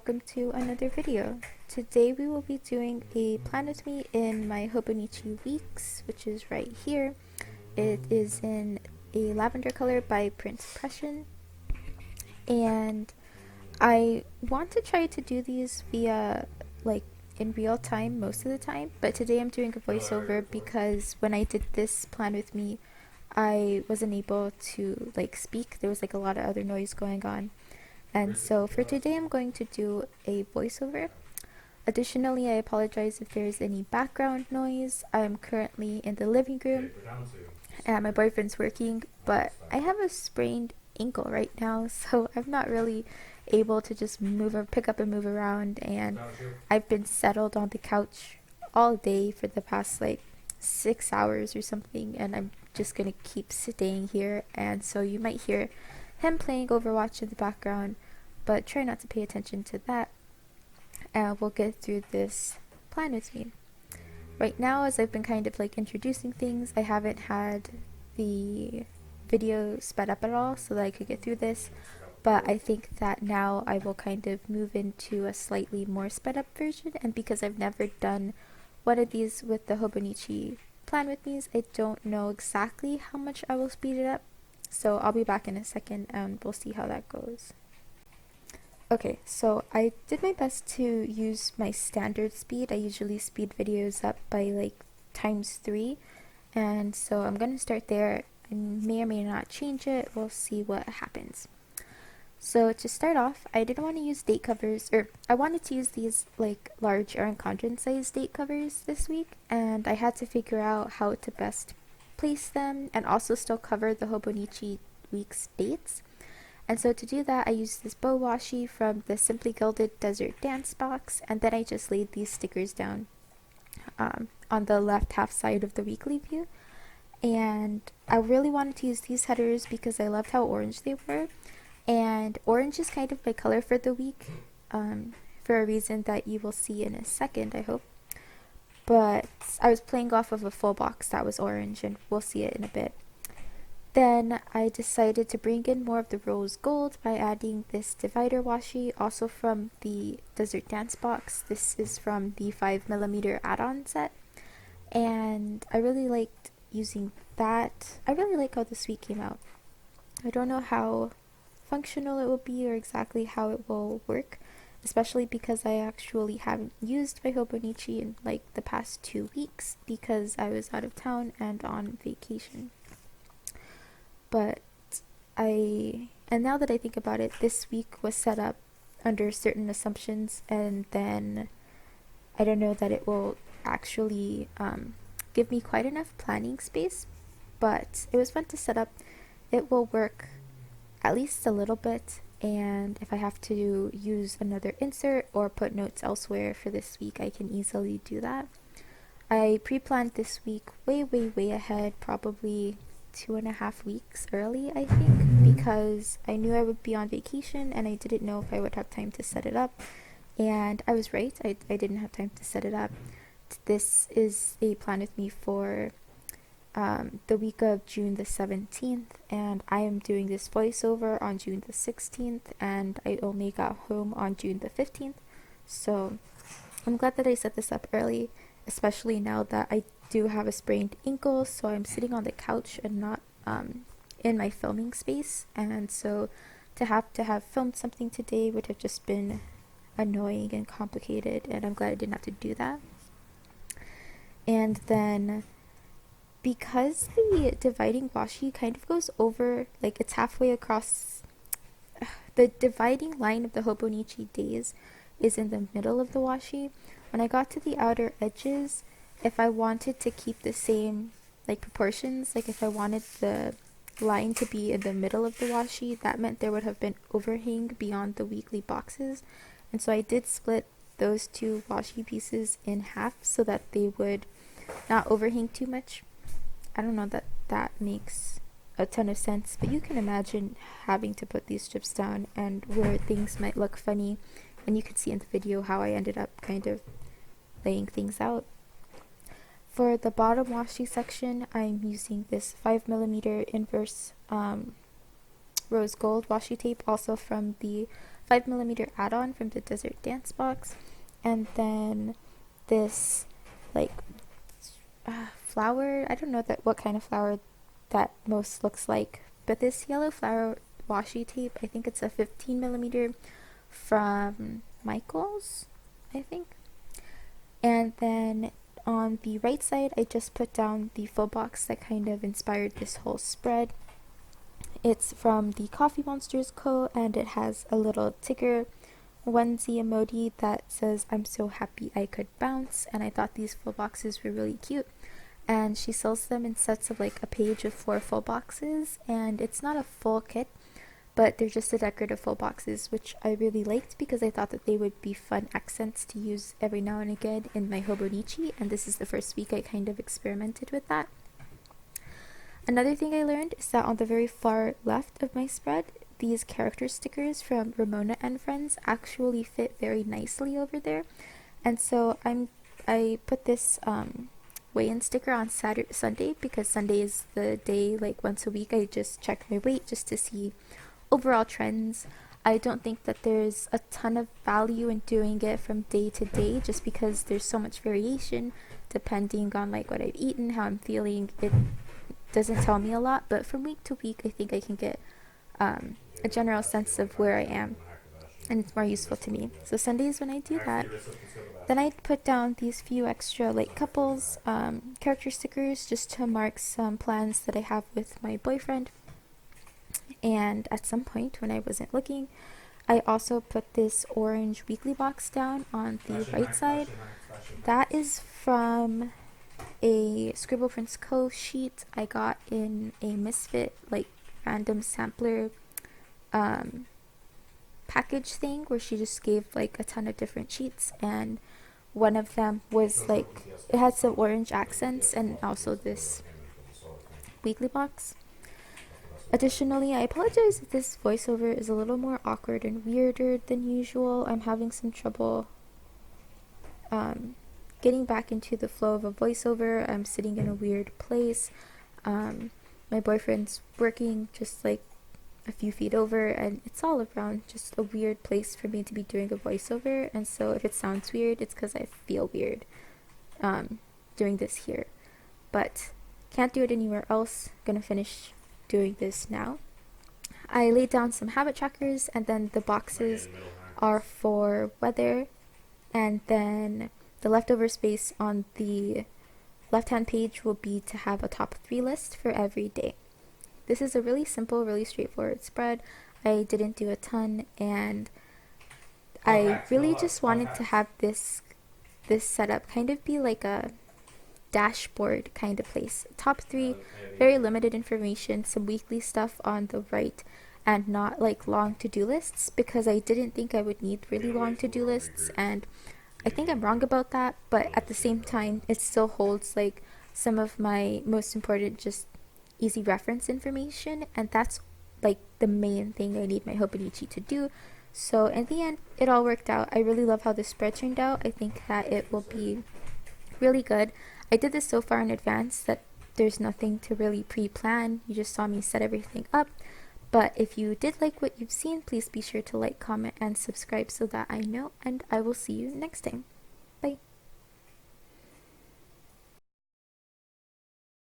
welcome to another video. Today we will be doing a plan with me in my Hobonichi Weeks, which is right here. It is in a lavender color by Prince Pression, and I want to try to do these via in real time most of the time, but today I'm doing a voiceover because when I did this plan with me, I wasn't able to speak. There was a lot of other noise going on. And so for today, I'm going to do a voiceover. Additionally, I apologize if there's any background noise. I'm currently in the living room and my boyfriend's working, but I have a sprained ankle right now, so I'm not really able to just pick up and move around, and I've been settled on the couch all day for the past 6 hours or something, and I'm just gonna keep staying here, and so you might hear him playing Overwatch in the background, but try not to pay attention to that, and we'll get through this plan with me. Right now, as I've been kind of introducing things, I haven't had the video sped up at all so that I could get through this, but I think that now I will kind of move into a slightly more sped up version, and because I've never done one of these with the Hobonichi plan with me, I don't know exactly how much I will speed it up. So I'll be back in a second and we'll see how that goes. Okay, so I did my best to use my standard speed. I usually speed videos up by ×3, and so I'm gonna start there. I may or may not change it. We'll see what happens. So to start off, I didn't want to use date covers, or I wanted to use these large Erin Condren size date covers this week, and I had to figure out how to best place them and also still cover the Hobonichi Week's dates. And so to do that, I used this bow washi from the Simply Gilded Desert Dance box, and then I just laid these stickers down on the left half side of the weekly view. And I really wanted to use these headers because I loved how orange they were, and orange is kind of my color for the week, for a reason that you will see in a second, I hope. But I was playing off of a full box that was orange, and we'll see it in a bit. Then I decided to bring in more of the rose gold by adding this divider washi, also from the Desert Dance box. This is from the 5mm add-on set, and I really liked using that. I really like how this week came out. I don't know how functional it will be or exactly how it will work, especially because I actually haven't used my Hobonichi in the past 2 weeks because I was out of town and on vacation. But and now that I think about it, this week was set up under certain assumptions, and then I don't know that it will actually give me quite enough planning space, but it was fun to set up. It will work at least a little bit, and if I have to use another insert or put notes elsewhere for this week, I can easily do that. I pre-planned this week way ahead, probably 2.5 weeks early, I think, because I knew I would be on vacation and I didn't know if I would have time to set it up, and I was right. I didn't have time to set it up. This is a plan with me for the week of June the 17th, and I am doing this voiceover on June the 16th, and I only got home on June the 15th, so I'm glad that I set this up early, especially now that I do have a sprained ankle, so I'm sitting on the couch and not in my filming space, and so to have filmed something today would have just been annoying and complicated, and I'm glad I didn't have to do that. And then because the dividing washi kind of goes over, it's halfway across, the dividing line of the Hobonichi days is in the middle of the washi. When I got to the outer edges, if I wanted to keep the same proportions, if I wanted the line to be in the middle of the washi, that meant there would have been overhang beyond the weekly boxes, and so I did split those 2 washi pieces in half so that they would not overhang too much. I don't know that that makes a ton of sense, but you can imagine having to put these strips down and where things might look funny, and you could see in the video how I ended up kind of laying things out. For the bottom washi section, I'm using this 5mm inverse rose gold washi tape, also from the 5mm add-on from the Desert Dance box, and then this like flower. I don't know what kind of flower that most looks like, but this yellow flower washi tape, I think it's a 15mm from Michaels, I think. And then on the right side, I just put down the full box that kind of inspired this whole spread. It's from the Coffee Monsters Co. and it has a little ticker onesie emoji that says, "I'm so happy I could bounce," and I thought these full boxes were really cute. And she sells them in sets of like a page of 4 full boxes, and it's not a full kit, but they're just the decorative full boxes, which I really liked because I thought that they would be fun accents to use every now and again in my Hobonichi, and this is the first week I kind of experimented with that. Another thing I learned is that on the very far left of my spread, these character stickers from Ramona and Friends actually fit very nicely over there, and so I put this weigh-in sticker on Sunday, because Sunday is the day, like once a week, I just check my weight just to see overall trends. I don't think that there's a ton of value in doing it from day to day, just because there's so much variation depending on like what I've eaten, how I'm feeling. It doesn't tell me a lot, but from week to week I think I can get a general sense of where I am, and it's more useful to me. So Sundays when I do that, then I put down these few extra like couples character stickers just to mark some plans that I have with my boyfriend. And at some point when I wasn't looking, I also put this orange weekly box down on the right side. That is from a Scribble Prints Co. sheet I got in a Misfit like random sampler package thing, where she just gave like a ton of different sheets, and one of them was like, it had some orange accents, and also this weekly box. Additionally, I apologize if this voiceover is a little more awkward and weirder than usual. I'm having some trouble getting back into the flow of a voiceover. I'm sitting in a weird place. My boyfriend's working just like a few feet over, and it's all around just a weird place for me to be doing a voiceover, and so if it sounds weird, it's because I feel weird doing this here. But can't do it anywhere else. Gonna finish doing this now. I laid down some habit trackers, and then the boxes are for weather, and then the leftover space on the left hand page will be to have a top 3 list for every day. This is a really simple, really straightforward spread. I didn't do a ton, and I really just wanted to have this setup kind of be like a dashboard kind of place. Top 3, very limited information, some weekly stuff on the right, and not like long to-do lists, because I didn't think I would need really long to-do lists, and I think I'm wrong about that, but at the same time it still holds like some of my most important just easy reference information, and that's like the main thing I need my Hobonichi to do. So in the end, it all worked out. I really love how this spread turned out. I think that it will be really good. I did this so far in advance that there's nothing to really pre-plan. You just saw me set everything up. But if you did like what you've seen, please be sure to like, comment, and subscribe so that I know, and I will see you next time. Bye.